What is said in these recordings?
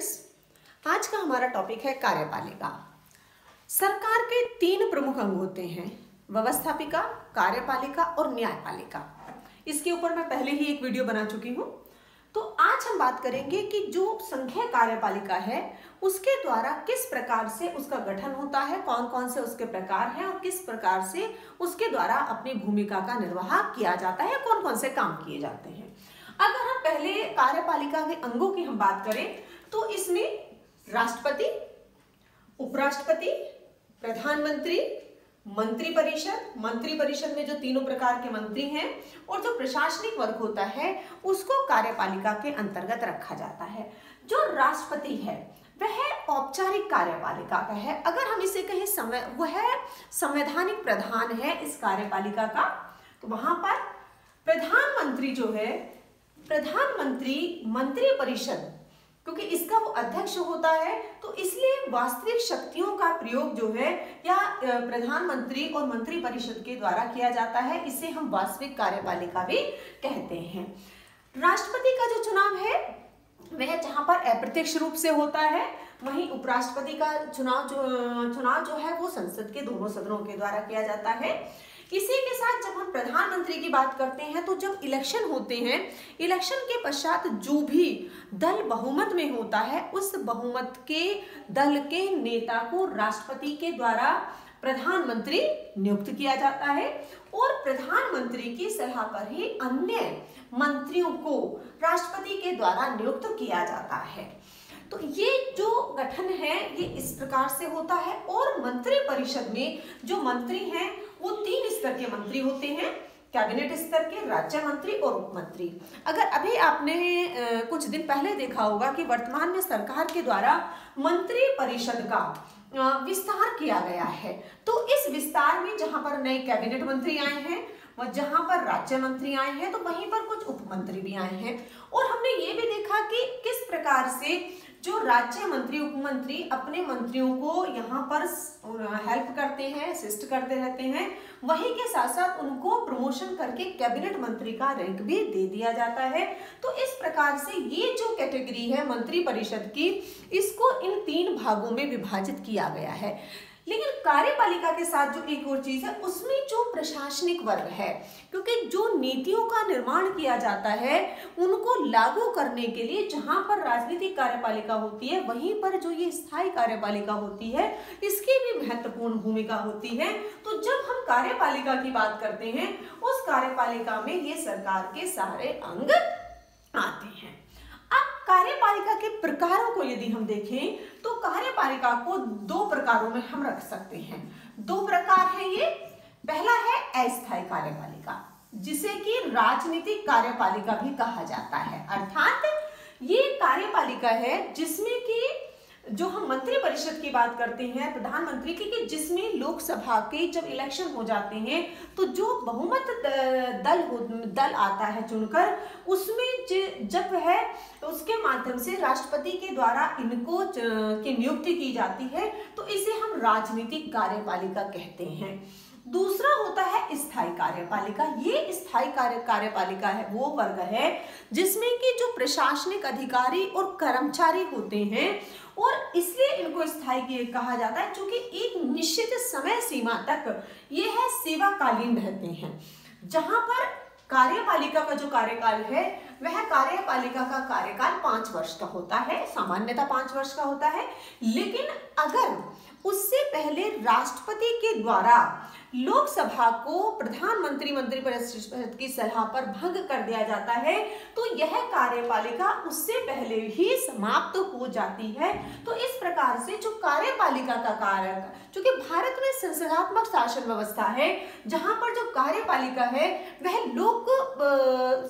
Friends, आज का हमारा टॉपिक है कार्यपालिका। सरकार के 3 प्रमुख अंग होते हैं, व्यवस्थापिका, कार्यपालिका और न्यायपालिका। इसके ऊपर मैं पहले ही एक वीडियो बना चुकी हूँ। तो आज हम बात करेंगे कि जो संघीय कार्यपालिका है उसके द्वारा किस प्रकार से उसका गठन होता है, कौन कौन से उसके प्रकार हैं और किस प्रकार से उसके द्वारा अपनी भूमिका का निर्वाह किया जाता है, कौन कौन से काम किए जाते हैं। अगर हम पहले कार्यपालिका के अंगों की हम बात करें तो इसमें राष्ट्रपति, उपराष्ट्रपति, प्रधानमंत्री, मंत्री परिषद में जो तीनों प्रकार के मंत्री हैं और जो प्रशासनिक वर्ग होता है उसको कार्यपालिका के अंतर्गत रखा जाता है। जो राष्ट्रपति है वह औपचारिक कार्यपालिका का है। अगर हम इसे कहें वह संवैधानिक प्रधान है इस कार्यपालिका का। तो वहां पर प्रधानमंत्री जो है, प्रधानमंत्री मंत्रिपरिषद, क्योंकि इसका वो अध्यक्ष होता है तो इसलिए वास्तविक शक्तियों का प्रयोग जो है या प्रधानमंत्री और मंत्रिपरिषद के द्वारा किया जाता है, इसे हम वास्तविक कार्यपालिका भी कहते हैं। राष्ट्रपति का जो चुनाव है वह जहां पर अप्रत्यक्ष रूप से होता है, वहीं उपराष्ट्रपति का चुनाव जो है वो संसद के दोनों सदनों के द्वारा किया जाता है। इसी के साथ जब हम प्रधानमंत्री की बात करते हैं तो जब इलेक्शन होते हैं, इलेक्शन के पश्चात जो भी दल बहुमत में होता है उस बहुमत के दल के नेता को राष्ट्रपति के द्वारा प्रधानमंत्री नियुक्त किया जाता है और प्रधानमंत्री की सलाह पर ही अन्य मंत्रियों को राष्ट्रपति के द्वारा नियुक्त किया जाता है। तो ये जो गठन है ये इस प्रकार से होता है। और मंत्रिपरिषद में जो मंत्री हैं वो 3 स्तर के मंत्री होते हैं, कैबिनेट स्तर के, राज्य मंत्री और उप मंत्री। अगर अभी आपने कुछ दिन पहले देखा होगा कि वर्तमान में सरकार के द्वारा मंत्रिपरिषद का विस्तार किया गया है, तो इस विस्तार में जहां पर नए कैबिनेट मंत्री आए हैं और जहां पर राज्य मंत्री आए हैं तो वहीं पर कुछ उप मंत्री भी आए हैं। और हमने ये भी देखा कि किस प्रकार से जो राज्य मंत्री, उप मंत्री अपने मंत्रियों को यहाँ पर हेल्प करते हैं, असिस्ट करते रहते हैं, वहीं के साथ साथ उनको प्रमोशन करके कैबिनेट मंत्री का रैंक भी दे दिया जाता है। तो इस प्रकार से ये जो कैटेगरी है मंत्री परिषद की, इसको इन 3 भागों में विभाजित किया गया है। लेकिन कार्यपालिका के साथ जो एक और चीज है उसमें जो प्रशासनिक वर्ग है, क्योंकि जो नीतियों का निर्माण किया जाता है उनको लागू करने के लिए जहां पर राजनीतिक कार्यपालिका होती है वहीं पर जो ये स्थायी कार्यपालिका होती है इसकी भी महत्वपूर्ण भूमिका होती है। तो जब हम कार्यपालिका की बात करते हैं उस कार्यपालिका में ये सरकार के सारे अंग आते हैं। अब कार्यपालिका के प्रकारों को यदि हम देखें तो कार्यपालिका को 2 प्रकारों में हम रख सकते हैं। 2 प्रकार है ये। पहला है अस्थायी कार्यपालिका, जिसे कि राजनीतिक कार्यपालिका भी कहा जाता है। अर्थात ये कार्यपालिका है जिसमें कि जो हम मंत्री परिषद की बात करते हैं प्रधानमंत्री की, कि जिसमें लोकसभा के जब इलेक्शन हो जाते हैं तो जो बहुमत दल आता है चुनकर, उसमें जब है उसके माध्यम से राष्ट्रपति के द्वारा इनको की नियुक्ति की जाती है, तो इसे हम राजनीतिक कार्यपालिका कहते हैं। दूसरा होता है स्थायी कार्यपालिका। ये स्थायी कार्यपालिका है वो वर्ग है जिसमें कि जो प्रशासनिक अधिकारी और कर्मचारी होते हैं, और इसलिए इनको स्थायी कहा जाता है क्योंकि एक निश्चित समय सीमा तक ये है सेवाकालीन रहते हैं। जहां पर कार्यपालिका का जो कार्यकाल है वह कार्यपालिका का कार्यकाल 5 वर्ष का होता है, सामान्यतः 5 वर्ष का होता है। लेकिन अगर उससे पहले राष्ट्रपति के द्वारा लोकसभा को प्रधानमंत्री मंत्रिपरिषद की सलाह पर भंग कर दिया जाता है तो यह कार्यपालिका उससे पहले ही समाप्त हो जाती है। तो इस प्रकार से जो कार्यपालिका का कार्य, क्योंकि भारत में संसदात्मक शासन व्यवस्था है जहां पर जो कार्यपालिका है वह लोक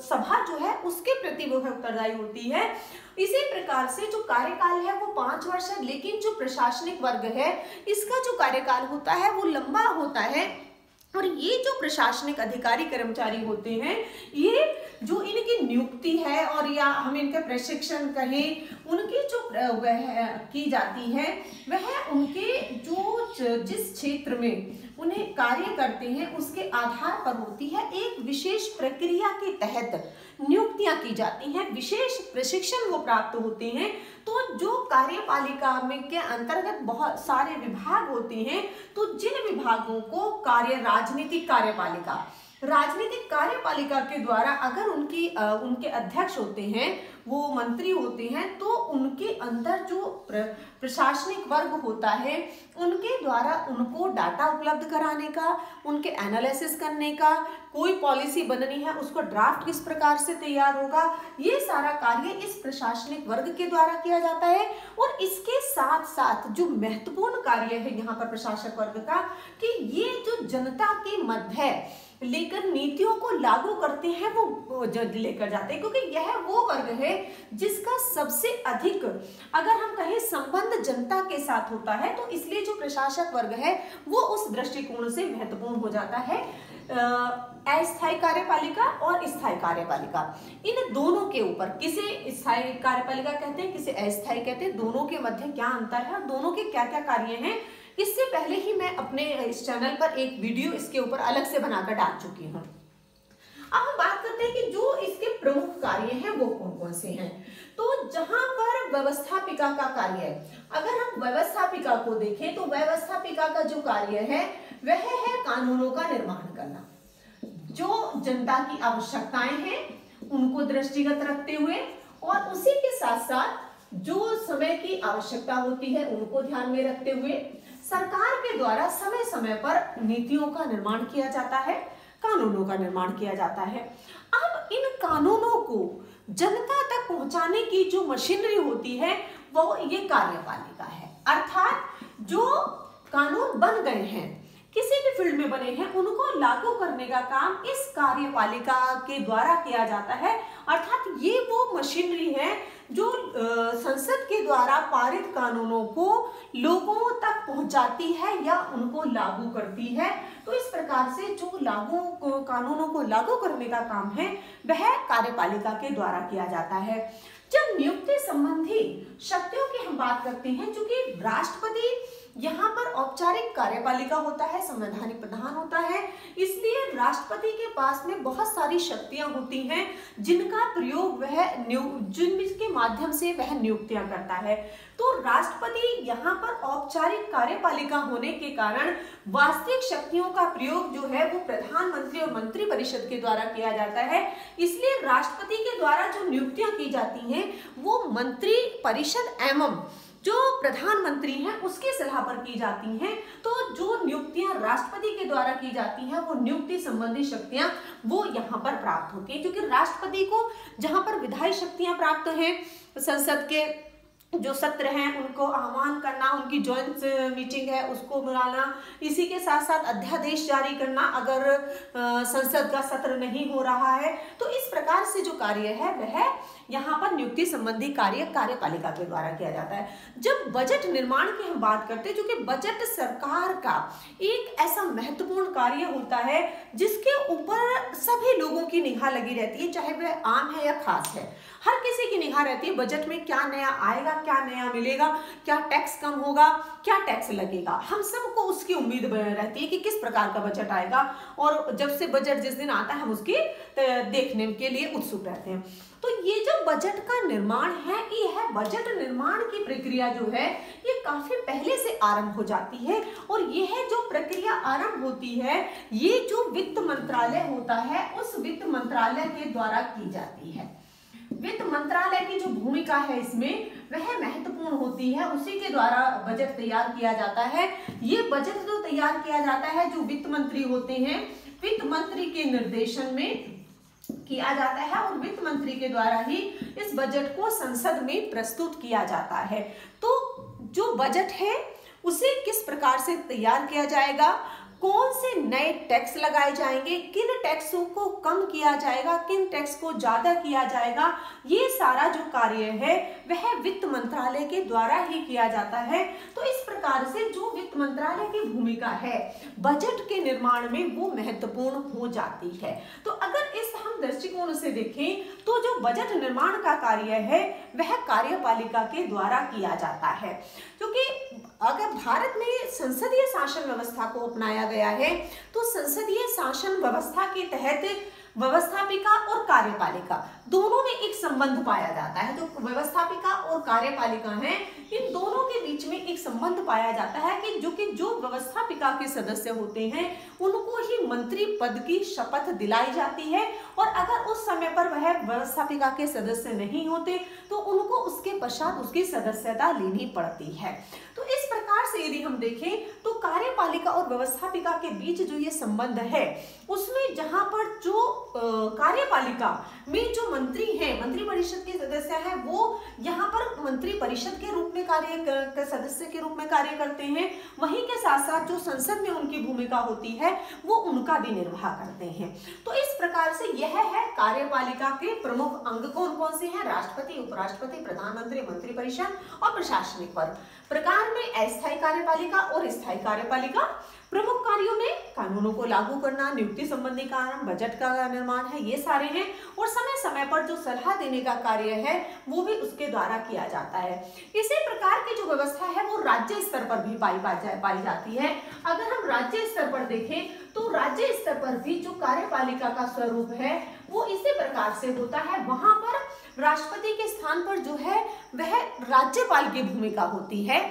सभा जो है उसके प्रति वह उत्तरदायी होती है। इसी प्रकार से जो कार्यकाल है वो 5 वर्ष है, लेकिन जो प्रशासनिक वर्ग है इसका जो कार्यकाल होता है वो लंबा होता है। और ये जो प्रशासनिक अधिकारी कर्मचारी होते हैं, ये जो इनकी नियुक्ति है और या हम इनके प्रशिक्षण कहें, उनकी जो वह की जाती है वह उनके जो जिस क्षेत्र में उन्हें कार्य करते हैं उसके आधार पर होती है। एक विशेष प्रक्रिया के तहत नियुक्तियां की जाती हैं, विशेष प्रशिक्षण वो प्राप्त होते हैं। तो तो जो कार्यपालिका में के अंतर्गत बहुत सारे विभाग होते हैं, तो जिन विभागों को राजनीतिक कार्यपालिका के द्वारा अगर उनके अध्यक्ष होते हैं, वो मंत्री होते हैं, तो उनके अंदर जो प्रशासनिक वर्ग होता है उनके द्वारा उनको डाटा उपलब्ध कराने का, उनके एनालिसिस करने का, कोई पॉलिसी बननी है उसको ड्राफ्ट किस प्रकार से तैयार होगा, ये सारा कार्य इस प्रशासनिक वर्ग के द्वारा किया जाता है। और इसके साथ साथ जो महत्वपूर्ण कार्य है यहाँ पर प्रशासक वर्ग का, कि ये जो जनता के मध्य लेकर नीतियों को लागू करते हैं वो लेकर जाते हैं, क्योंकि यह वो वर्ग है जिसका सबसे अधिक अगर हम कहें संबंध जनता के साथ होता है, तो इसलिए जो प्रशासक वर्ग है वो उस दृष्टिकोण से महत्वपूर्ण हो जाता है। अस्थायी कार्यपालिका और स्थायी कार्यपालिका, इन दोनों के ऊपर, किसे स्थायी कार्यपालिका कहते हैं, किसे अस्थायी कहते हैं, दोनों के मध्य क्या अंतर है और दोनों के क्या क्या कार्य हैं, इससे पहले ही मैं अपने इस चैनल पर एक वीडियो इसके ऊपर अलग से बनाकर डाल चुकी हूँ। अब हम बात करते हैं कि जो इसके प्रमुख कार्य हैं वो कौन कौन से हैं। तो जहां पर व्यवस्थापिका का कार्य है, अगर हम व्यवस्थापिका को देखें तो व्यवस्थापिका का जो कार्य है वह है कानूनों का निर्माण करना। जो जनता की आवश्यकताएं हैं उनको दृष्टिगत रखते हुए और उसी के साथ साथ जो समय की आवश्यकता होती है उनको ध्यान में रखते हुए सरकार के द्वारा समय समय पर नीतियों का निर्माण किया जाता है, कानूनों का निर्माण किया जाता है। अब इन कानूनों को जनता तक पहुंचाने की जो मशीनरी होती है वो ये कार्यपालिका है। अर्थात जो कानून बन गए हैं, किसी भी फील्ड में बने हैं, उनको लागू करने का काम इस कार्यपालिका के द्वारा किया जाता है। अर्थात ये वो मशीनरी है जो संसद के द्वारा पारित कानूनों को लोगों तक पहुंचाती है या उनको लागू करती है। तो इस प्रकार से जो कानूनों को लागू करने का काम है वह कार्यपालिका के द्वारा किया जाता है। जब नियुक्ति संबंधी शक्तियों की हम बात करते हैं, चूंकि राष्ट्रपति यहाँ पर औपचारिक कार्यपालिका होता है, संवैधानिक प्रधान होता है, इसलिए राष्ट्रपति के पास में बहुत सारी शक्तियां होती हैं जिनका प्रयोग जिनके माध्यम से वह नियुक्तियां करता है। तो राष्ट्रपति यहाँ पर औपचारिक कार्यपालिका होने के कारण वास्तविक शक्तियों का प्रयोग जो है वो प्रधानमंत्री और मंत्री परिषद के द्वारा किया जाता है। इसलिए राष्ट्रपति के द्वारा जो नियुक्तियां की जाती हैं वो मंत्री परिषद एवं जो प्रधानमंत्री हैं उसकी सलाह पर की जाती हैं। तो जो नियुक्तियां राष्ट्रपति के द्वारा की जाती हैं वो नियुक्ति संबंधी शक्तियां वो यहाँ पर प्राप्त होती हैं, क्योंकि राष्ट्रपति को जहाँ पर विधायी शक्तियां प्राप्त हैं, संसद के जो सत्र हैं उनको आह्वान करना, उनकी ज्वाइंट मीटिंग है उसको बुलाना, इसी के साथ साथ अध्यादेश जारी करना अगर संसद का सत्र नहीं हो रहा है। तो इस प्रकार से जो कार्य है वह यहाँ पर नियुक्ति संबंधी कार्य कार्यपालिका के द्वारा किया जाता है। जब बजट निर्माण की हम बात करते हैं, क्योंकि बजट सरकार का एक ऐसा महत्वपूर्ण कार्य होता है जिसके ऊपर सभी लोगों की निगाह लगी रहती है, चाहे वह आम है या खास है, हर किसी की निगाह रहती है बजट में क्या नया आएगा, क्या नया मिलेगा, क्या टैक्स कम होगा, क्या टैक्स लगेगा। हम सबको उसकी उम्मीद रहती है कि किस प्रकार का बजट आएगा, और जब से बजट जिस दिन आता है हम उसकी देखने के लिए उत्सुक रहते हैं। तो ये जो बजट का निर्माण है, ये बजट निर्माण की प्रक्रिया जो है ये काफी पहले से आरंभ हो जाती है, और यह जो प्रक्रिया आरंभ होती है ये जो वित्त मंत्रालय होता है उस वित्त मंत्रालय के द्वारा की जाती है। वित्त मंत्रालय की जो भूमिका है इसमें वह महत्वपूर्ण होती है, उसी के द्वारा बजट तैयार किया जाता है। ये बजट जो तैयार किया जाता है जो वित्त मंत्री होते हैं, वित्त मंत्री के निर्देशन में किया जाता है और वित्त मंत्री के द्वारा ही इस बजट को संसद में प्रस्तुत किया जाता है। तो जो बजट है उसे किस प्रकार से तैयार किया जाएगा, कौन से नए टैक्स लगाए जाएंगे, किन टैक्सों को कम किया जाएगा, किन टैक्स को ज्यादा किया जाएगा, ये सारा जो कार्य है वह वित्त मंत्रालय के द्वारा ही किया जाता है। तो इस प्रकार से जो वित्त मंत्रालय की भूमिका है बजट के निर्माण में वो महत्वपूर्ण हो जाती है। तो अगर इस हम दृष्टिकोण से देखें तो जो बजट निर्माण का कार्य है वह कार्यपालिका के द्वारा किया जाता है। क्योंकि अगर भारत में संसदीय शासन व्यवस्था को अपनाया गया है तो संसदीय शासन व्यवस्था के तहत व्यवस्थापिका और कार्यपालिका दोनों में एक संबंध पाया जाता है। जो व्यवस्थापिका और कार्यपालिका हैं, इन दोनों के बीच में एक संबंध पाया जाता है कि जो व्यवस्थापिका के सदस्य होते हैं उनको ही मंत्री पद की शपथ दिलाई जाती है, और अगर उस समय पर वह व्यवस्थापिका के सदस्य नहीं होते तो उनको उसके पश्चात उसकी सदस्यता लेनी पड़ती है। तो इस प्रकार से यदि हम देखें तो कार्यपालिका और व्यवस्थापिका के बीच जो ये संबंध है, उसमें जहां पर जो कार्यपालिका में जो मंत्री हैं, मंत्री परिषद के सदस्य हैं, वो यहाँ पर मंत्री परिषद के रूप में सदस्य के रूप में कार्य करते हैं। वहीं के साथ साथ जो संसद में उनकी भूमिका होती है वो उनका भी निर्वाह करते हैं। तो इस प्रकार से यह है कार्यपालिका के प्रमुख अंग कौन कौन से हैं? राष्ट्रपति, उपराष्ट्रपति, प्रधानमंत्री, मंत्रिपरिषद और प्रशासनिक वर्ग। प्रकार में अस्थायी कार्यपालिका और स्थायी कार्यपालिका। प्रमुख कार्यों में कानूनों को लागू करना, नियुक्ति संबंधी काम, बजट का निर्माण है, ये सारे हैं। और समय समय पर जो सलाह देने का कार्य है वो भी उसके द्वारा किया जाता है। इसी प्रकार की जो व्यवस्था है वो राज्य स्तर पर भी पाई जाती है। अगर हम राज्य स्तर पर देखें तो राज्य स्तर पर भी जो कार्यपालिका का स्वरूप है वो इसी प्रकार से होता है। वहां पर राष्ट्रपति के स्थान पर जो है वह राज्यपाल की भूमिका होती है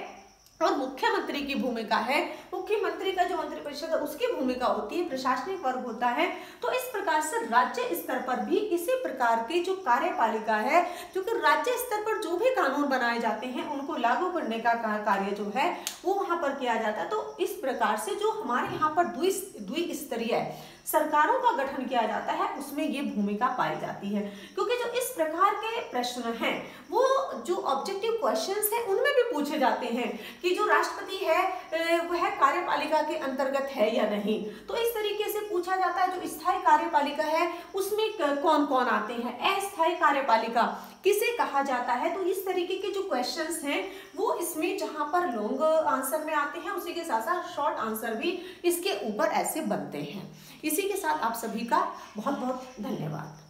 और मुख्यमंत्री की भूमिका है, मुख्यमंत्री का जो मंत्रिपरिषद है उसकी भूमिका होती है, प्रशासनिक वर्ग होता है। तो इस प्रकार से राज्य स्तर पर भी इसी प्रकार की जो कार्यपालिका है, क्योंकि राज्य स्तर पर जो भी कानून बनाए जाते हैं उनको लागू करने का कार्य जो है वो वहां पर किया जाता है। तो इस प्रकार से जो हमारे यहाँ पर द्विस्तरीय सरकारों का गठन किया जाता है उसमें ये भूमिका पाई जाती है। क्योंकि जो इस प्रकार के प्रश्न हैं वो जो ऑब्जेक्टिव क्वेश्चंस हैं उनमें भी पूछे जाते हैं कि जो राष्ट्रपति है वह कार्यपालिका के अंतर्गत है या नहीं। तो इस तरीके से पूछा जाता है। जो स्थायी कार्यपालिका है उसमें कौन कौन आते हैं, अस्थायी कार्यपालिका किसे कहा जाता है। तो इस तरीके के जो क्वेश्चंस हैं वो इसमें जहां पर लॉन्ग आंसर में आते हैं उसी के साथ साथ शॉर्ट आंसर भी इसके ऊपर ऐसे बनते हैं। इसी के साथ आप सभी का बहुत बहुत धन्यवाद।